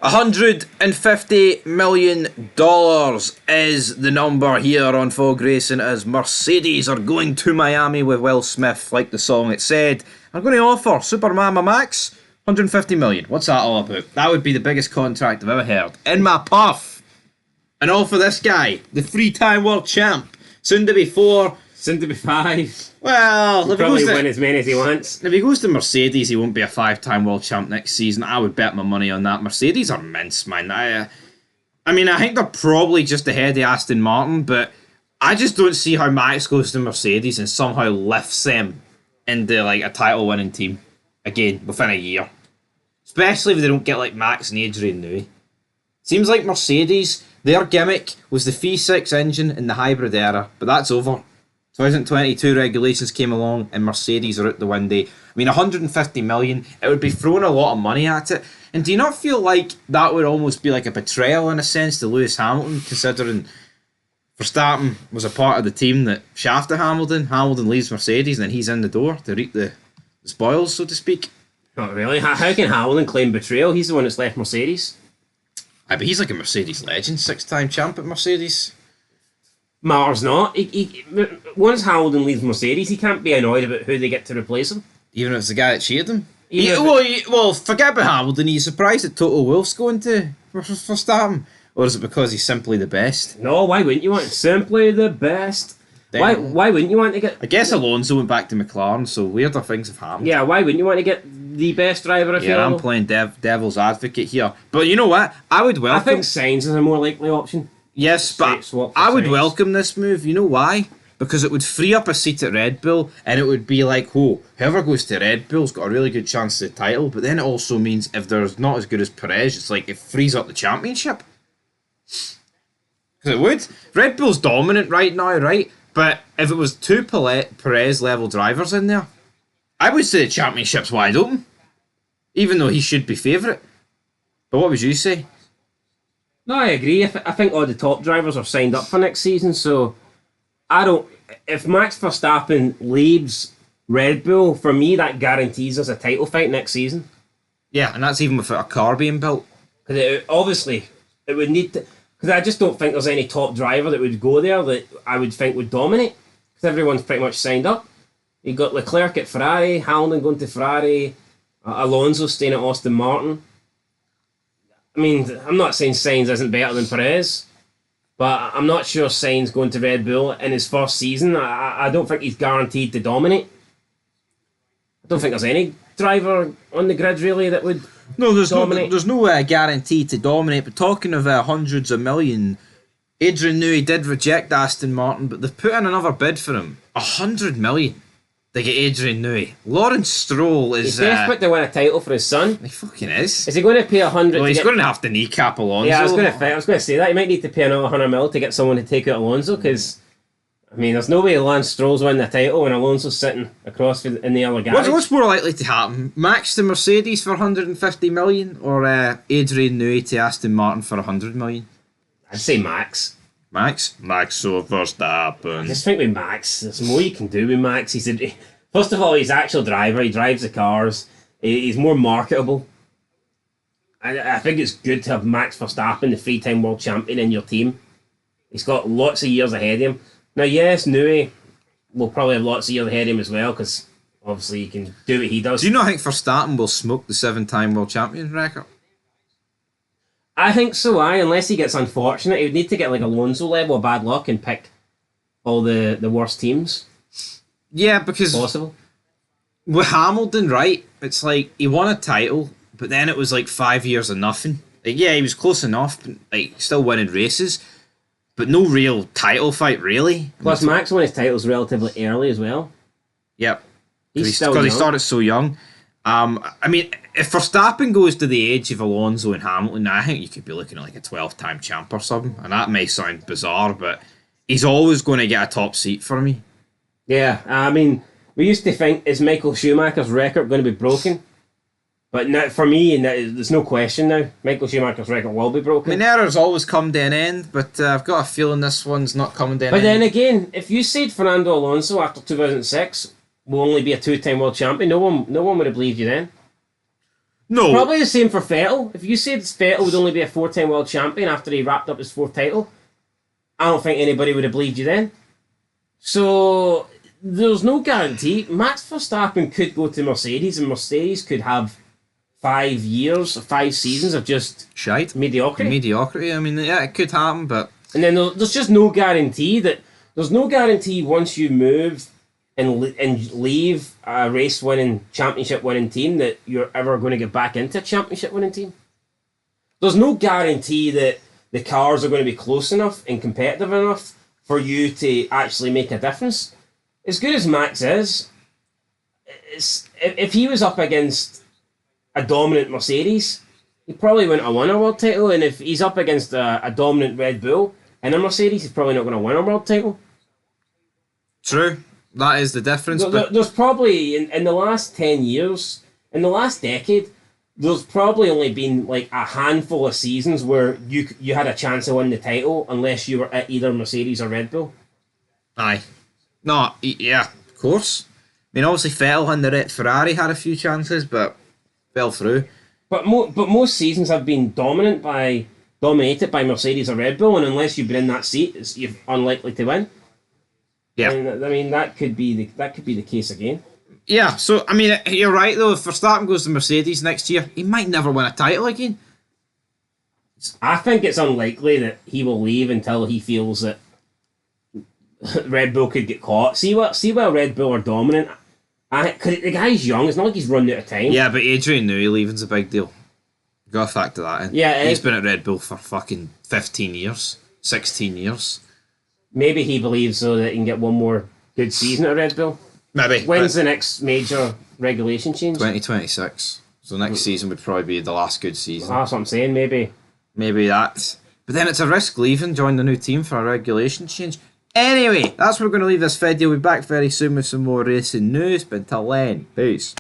$150 million is the number here on Fog Racing as Mercedes are going to Miami with Will Smith, like the song it said. I'm going to offer Super Mama Max $150 million. What's that all about? That would be the biggest contract I've ever heard. In my puff. And all for this guy, the three-time world champ. Soon to be 4. Soon to be 5. Well, He'll probably win as many as he wants. If he goes to Mercedes, he won't be a 5-time world champ next season. I would bet my money on that. Mercedes are mince, man. I think they're probably just ahead of Aston Martin, but I just don't see how Max goes to Mercedes and somehow lifts them into like a title-winning team again within a year. Especially if they don't get like Max and Adrian Newey. Seems like Mercedes, their gimmick was the V6 engine in the hybrid era, but that's over. 2022 regulations came along and Mercedes are out the window. I mean, 150 million, it would be throwing a lot of money at it. And do you not feel like that would almost be like a betrayal in a sense to Lewis Hamilton, considering Verstappen was a part of the team that shafted Hamilton? Hamilton leaves Mercedes and then he's in the door to reap the spoils, so to speak. Not really. How can Hamilton claim betrayal? He's the one that's left Mercedes. But he's like a Mercedes legend, 6-time champ at Mercedes. Matters not. Once Hamilton leaves Mercedes, he can't be annoyed about who they get to replace him. Even if it's the guy that cheated him? Well, forget about Hamilton. Are you surprised that Toto Wolff's going to Verstappen? Or is it because he's simply the best? No, why wouldn't you want simply the best? Why wouldn't you want to get... I guess Alonso went back to McLaren, so weirder things have happened. Yeah, why wouldn't you want to get the best driver if you I'm playing devil's advocate here. But you know what? I would welcome... I think Sainz is a more likely option. Yes, but I would welcome this move. You know why? Because it would free up a seat at Red Bull, and it would be like, whoever goes to Red Bull's got a really good chance at the title, but then it also means if there's not as good as Perez, it's like it frees up the championship. Because it would. Red Bull's dominant right now, right? But if it was 2 Perez-level drivers in there, I would say the championship's wide open, even though he should be favourite. But what would you say? No, I agree. I think all the top drivers are signed up for next season, so if Max Verstappen leaves Red Bull, for me that guarantees us a title fight next season. Yeah, and that's even without a car being built. Because obviously it would need to... Because I just don't think there's any top driver that would go there that I would think would dominate. Because everyone's pretty much signed up. You've got Leclerc at Ferrari, Hamilton going to Ferrari, Alonso staying at Aston Martin. I mean, I'm not saying Sainz isn't better than Perez, but I'm not sure Sainz going to Red Bull in his first season. I don't think he's guaranteed to dominate. I don't think there's any driver on the grid really that would dominate. There's no guarantee to dominate, but talking of hundreds of million, Adrian Newey did reject Aston Martin, but they've put in another bid for him. 100 million. They get Adrian Newey. Lawrence Stroll is... He's desperate to win a title for his son. He fucking is. Is he going to pay 100? Well, he's going to have to kneecap Alonso. Yeah, I was going to say that. He might need to pay another 100 mil to get someone to take out Alonso, because, I mean, there's no way Lance Stroll's winning the title when Alonso's sitting across in the other garage. What's more likely to happen? Max to Mercedes for 150 million or Adrian Newey to Aston Martin for 100 million? I'd say Max. Max so Verstappen. I just think with Max, there's more you can do with Max. First of all, he's an actual driver. He drives the cars. He's more marketable. I think it's good to have Max Verstappen, the 3-time world champion, in your team. He's got lots of years ahead of him. Now, yes, Newey will probably have lots of years ahead of him as well, because obviously he can do what he does. Do you not think Verstappen will smoke the 7-time world champion record? I think so, unless he gets unfortunate. He would need to get like Alonso level of bad luck and pick all the worst teams. Yeah, because possible. With Hamilton, right, it's like he won a title, but then it was like 5 years of nothing. Like, yeah, he was close enough, but like still winning races, but no real title fight, really. Plus, Max won his titles relatively early as well. Yep. He's still because young. He started so young. I mean, if Verstappen goes to the age of Alonso and Hamilton, I think you could be looking at like a 12-time champ or something, and that may sound bizarre, but he's always going to get a top seat for me. Yeah, I mean, we used to think, is Michael Schumacher's record going to be broken? But now, for me, there's no question now. Michael Schumacher's record will be broken. I mean, errors always come to an end, but I've got a feeling this one's not coming to an end. But then again, if you said Fernando Alonso after 2006 will only be a 2-time world champion, no one would have believed you then. No. Probably the same for Vettel. If you said Vettel would only be a 4-time world champion after he wrapped up his 4th title, I don't think anybody would have believed you then. So there's no guarantee. Max Verstappen could go to Mercedes, and Mercedes could have 5 years, 5 seasons of just Shite. mediocrity. Mediocrity. I mean, yeah, it could happen, but And then there's just no guarantee that there's no guarantee once you move and leave a race winning, championship winning team that you're ever going to get back into a championship winning team. There's no guarantee that the cars are going to be close enough and competitive enough for you to actually make a difference. As good as Max is, if he was up against a dominant Mercedes, he probably wouldn't have won a world title. And if he's up against a dominant Red Bull in a Mercedes, he's probably not going to win a world title. True. That is the difference. There's probably, in the last 10 years, in the last decade, there's probably only been like a handful of seasons where you had a chance to win the title unless you were at either Mercedes or Red Bull. Aye. No, yeah, of course. I mean, obviously Vettel and the Ferrari had a few chances, but fell through. But most seasons have been dominated by Mercedes or Red Bull, and unless you've been in that seat, you're unlikely to win. Yeah. And, I mean, that could be the case again. Yeah, so, I mean, you're right, though. If Verstappen goes to Mercedes next year, he might never win a title again. I think it's unlikely that he will leave until he feels that Red Bull could get caught. See where Red Bull are dominant. Because the guy's young. It's not like he's running out of time. Yeah, but Adrian Newey leaving's a big deal. Gotta factor that in. Yeah, he's been at Red Bull for fucking 15 years. 16 years. Maybe he believes, though, that he can get one more good season at Red Bull. Maybe. When's the next major regulation change? 2026. So next season would probably be the last good season. That's what I'm saying, maybe. Maybe that. But then it's a risk leaving, join the new team for a regulation change. Anyway, that's where we're going to leave this video. We'll be back very soon with some more racing news. But until then, peace.